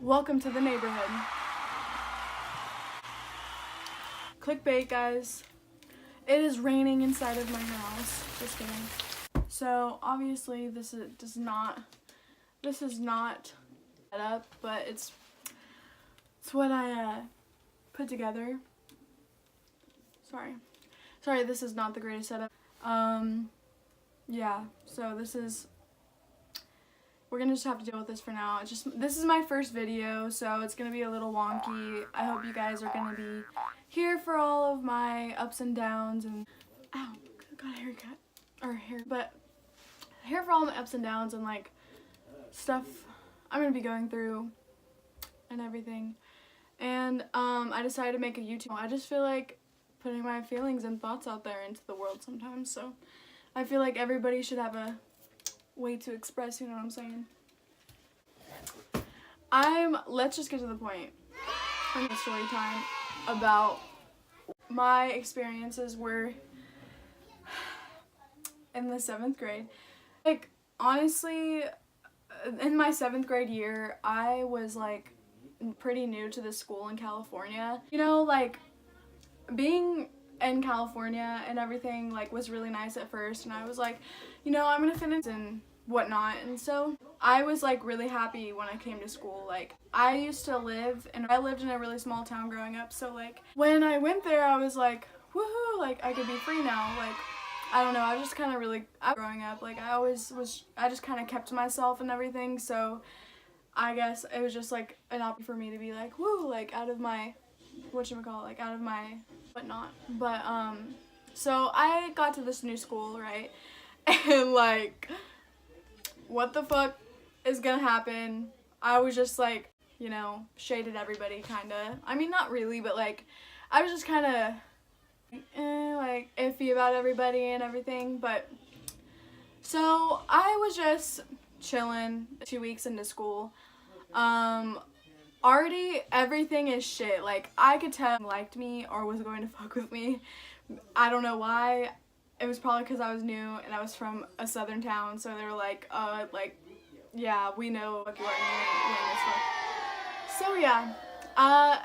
Welcome to the neighborhood. Clickbait, guys. It is raining inside of my house. Just kidding. So obviously this is not set up, but it's what I put together. Sorry, this is not the greatest setup. Yeah, so we're gonna just have to deal with this for now. This is my first video, so it's gonna be a little wonky. I hope you guys are gonna be here for all of my ups and downs and got a haircut but here for all my ups and downs and like stuff I'm gonna be going through and everything. And I decided to make a YouTube. I just feel like putting my feelings and thoughts out there into the world sometimes, so I feel like everybody should have a way to express, you know what I'm saying? Let's just get to the point. I'm a story time about my experiences were in the 7th grade. Like, honestly, in my 7th grade year, I was like pretty new to this school in California. You know, like being in California and everything like was really nice at first, and I was like, you know, I'm gonna finish and whatnot. And so I was like really happy when I came to school. Like I lived in a really small town growing up, so like when I went there I was like, woohoo, like I could be free now. Like I don't know, I was just kind of really growing up, like I just kind of kept to myself and everything, so I guess it was just like an option for me to be like, woo, like out of my whatchamacallit, out of my whatnot. But so I got to this new school, right? And like, what the fuck is gonna happen? I was just like, you know, shaded everybody kinda. I mean, not really, but like I was just kinda like iffy about everybody and everything. But so I was just chilling 2 weeks into school. Already everything is shit. Like I could tell they liked me or was going to fuck with me. I don't know why. It was probably because I was new and I was from a southern town, so they were like, yeah, we know what you are, lame as fuck. So yeah,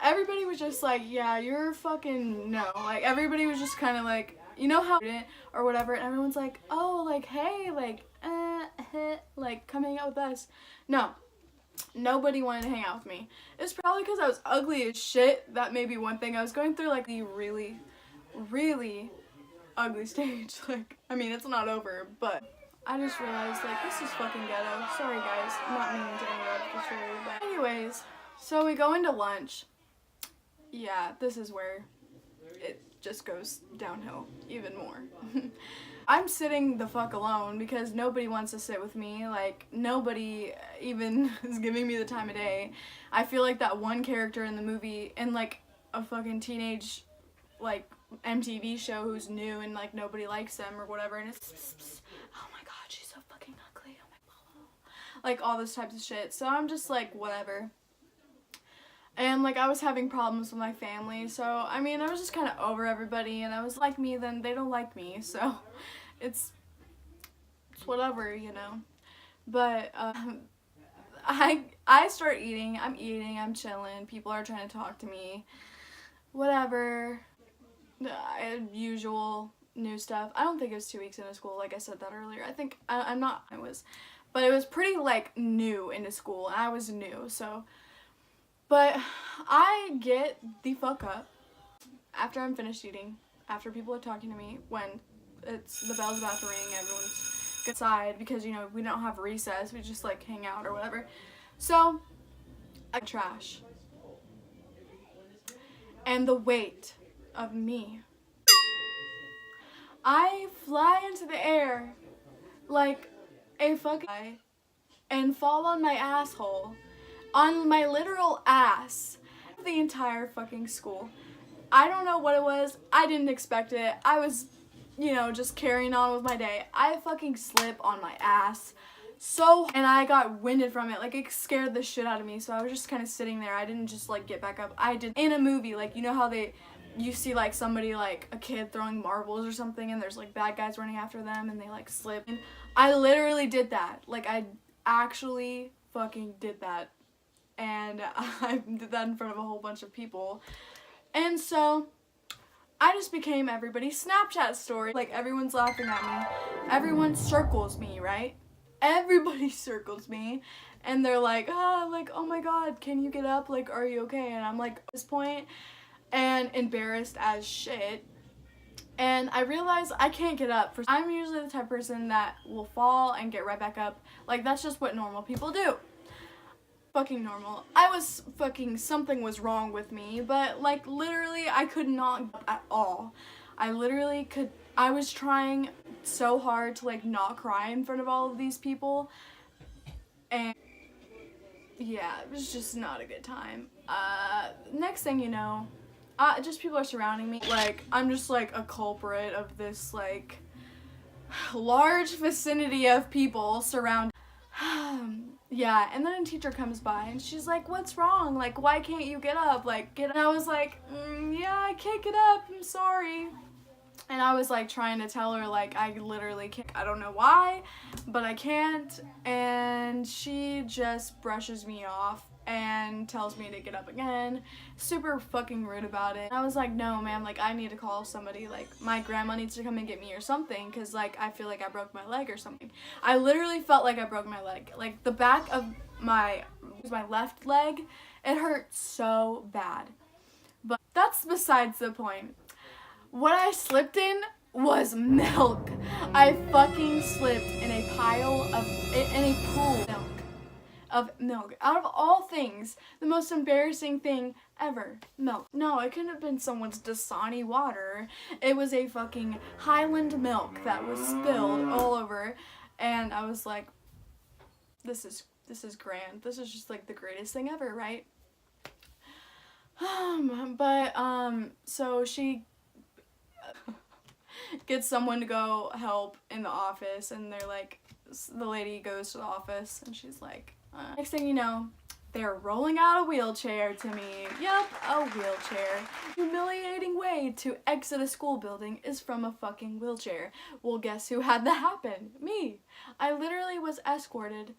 everybody was just like, yeah, you're fucking no. Like everybody was just kind of like, you know how or whatever, and everyone's like, oh, like hey, like come hang out with us. No. Nobody wanted to hang out with me. It's probably because I was ugly as shit. That may be one thing. I was going through like the really, really ugly stage. Like, I mean, it's not over, but I just realized like this is fucking ghetto. Sorry guys, I'm not meaning to interrupt the story, but anyways, so we go into lunch. Yeah, this is where it just goes downhill even more. I'm sitting the fuck alone because nobody wants to sit with me. Like, nobody even is giving me the time of day. I feel like that one character in the movie, in like a fucking teenage like MTV show who's new and like nobody likes them or whatever, and it's oh my god, she's so fucking ugly, oh my god, like all those types of shit. So I'm just like, whatever. And like I was having problems with my family, so I mean I was just kind of over everybody, and I was like, me, then they don't like me, so it's whatever, you know. But I start eating, I'm chilling, people are trying to talk to me, whatever, usual new stuff. I don't think it was 2 weeks into school, like I said that earlier. I think but it was pretty like new into school, and I was new, so. But I get the fuck up after I'm finished eating, after people are talking to me, when the bell's about to ring, everyone's inside because, you know, we don't have recess, we just like hang out or whatever. So I trash. And the weight of me, I fly into the air like a fucking guy and fall on my asshole. On my literal ass. The entire fucking school. I don't know what it was. I didn't expect it. I was, you know, just carrying on with my day. I fucking slip on my ass. And I got winded from it. Like, it scared the shit out of me. So I was just kind of sitting there. I didn't just like get back up. I did in a movie, like, you know how you see like somebody, like a kid throwing marbles or something, and there's like bad guys running after them and they like slip. And I literally did that. Like, I actually fucking did that. and I did that in front of a whole bunch of people. And so I just became everybody's Snapchat story. Like, everyone's laughing at me. Everyone circles me, right? Everybody circles me. And they're like, oh my god, can you get up? Like, are you okay? And I'm like, at this point, and embarrassed as shit. And I realized I can't get up. I'm usually the type of person that will fall and get right back up. Like, that's just what normal people do. Fucking normal. Something was wrong with me, but like literally I could not get up at all. I was trying so hard to like not cry in front of all of these people. And yeah, it was just not a good time. Next thing you know, just people are surrounding me. Like, I'm just like a culprit of this like large vicinity of people surrounding. Yeah, and then a teacher comes by and she's like, what's wrong? Like, why can't you get up? Like, get up. And I was like, yeah, I can't get up. I'm sorry. And I was like trying to tell her like I literally can't. I don't know why, but I can't. And she just brushes me off and tells me to get up again. Super fucking rude about it. I was like, no, ma'am, like I need to call somebody. Like my grandma needs to come and get me or something, because like I feel like I broke my leg or something. I literally felt like I broke my leg. Like the back of my left leg, it hurt so bad. But that's besides the point. What I slipped in was milk. I fucking slipped in a pool of milk. Out of all things, the most embarrassing thing ever, milk. No, it couldn't have been someone's Dasani water. It was a fucking Highland milk that was spilled all over, and I was like, this is grand. This is just like the greatest thing ever, right? So she gets someone to go help in the office, and they're like, the lady goes to the office and she's like, next thing you know, they're rolling out a wheelchair to me. Yep, a wheelchair. Humiliating way to exit a school building is from a fucking wheelchair. Well, guess who had that happen? Me. I literally was escorted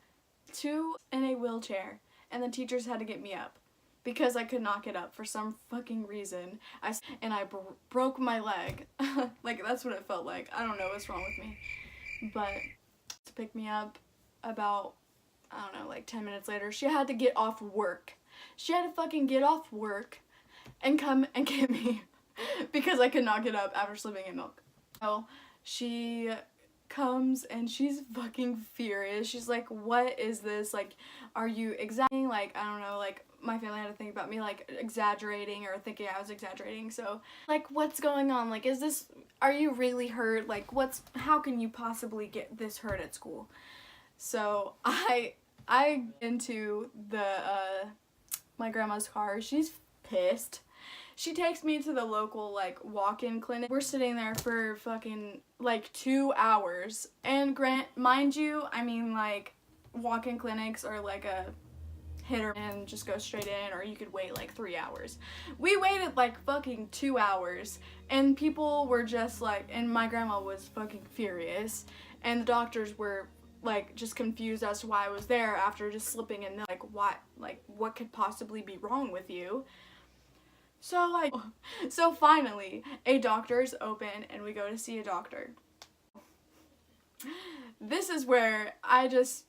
in a wheelchair, and the teachers had to get me up because I could not get up for some fucking reason. I broke my leg. Like, that's what it felt like. I don't know what's wrong with me. But to pick me up about, I don't know, like 10 minutes later, she had to get off work. She had to fucking get off work and come and get me because I could not get up after slipping in milk. So she comes and she's fucking furious. She's like, what is this? Like, are you exaggerating? Like, I don't know, like, my family had to think about me, like, exaggerating or thinking I was exaggerating. So, like, what's going on? Like, are you really hurt? Like, how can you possibly get this hurt at school? So, I into my grandma's car. She's pissed. She takes me to the local, like, walk-in clinic. We're sitting there for fucking, like, 2 hours. And mind you, I mean, like, walk-in clinics are, like, a hit or and just go straight in, or you could wait, like, 3 hours. We waited, like, fucking 2 hours. And people were just, like, and my grandma was fucking furious. And the doctors were, like, just confused as to why I was there after just slipping in, like, what could possibly be wrong with you? So finally, a doctor's open and we go to see a doctor. This is where it's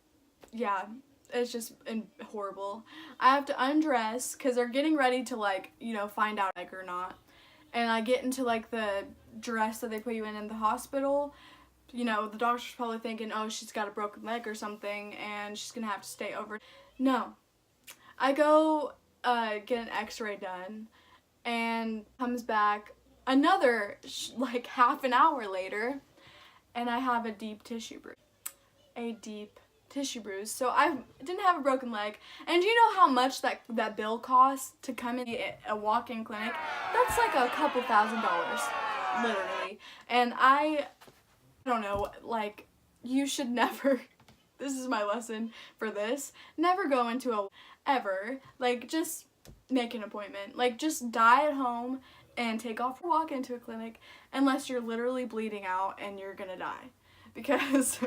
just horrible. I have to undress because they're getting ready to, like, you know, find out like or not. And I get into, like, the dress that they put you in the hospital. You know, the doctor's probably thinking, oh, she's got a broken leg or something and she's gonna have to stay over. No. I go get an x-ray done, and comes back another like half an hour later, and I have a deep tissue bruise. So I didn't have a broken leg. And do you know how much that bill costs to come in a walk-in clinic? That's like a couple $1,000s, literally. And I don't know, like, you should never, this is my lesson for this, never go into ever, like, just make an appointment. Like, just die at home and take off a walk into a clinic unless you're literally bleeding out and you're gonna die. because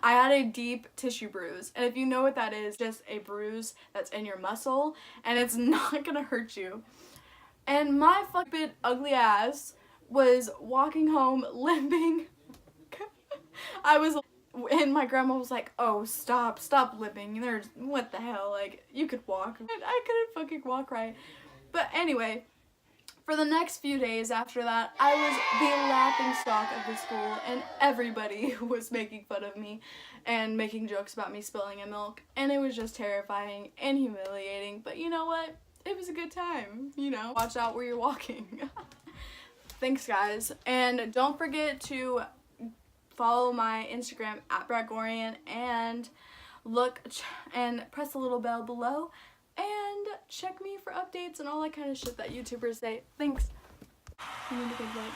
I had a deep tissue bruise. And if you know what that is, just a bruise that's in your muscle and it's not gonna hurt you. And my fucking ugly ass was walking home limping. And my grandma was like, oh, stop limping. What the hell, like, you could walk. And I couldn't fucking walk right. But anyway, for the next few days after that, I was the laughingstock of the school, and everybody was making fun of me and making jokes about me spilling a milk, and it was just terrifying and humiliating, but you know what? It was a good time, you know? Watch out where you're walking. Thanks, guys, and don't forget to follow my Instagram at Bradgorian and press the little bell below and check me for updates and all that kind of shit that YouTubers say. Thanks. I need a good look.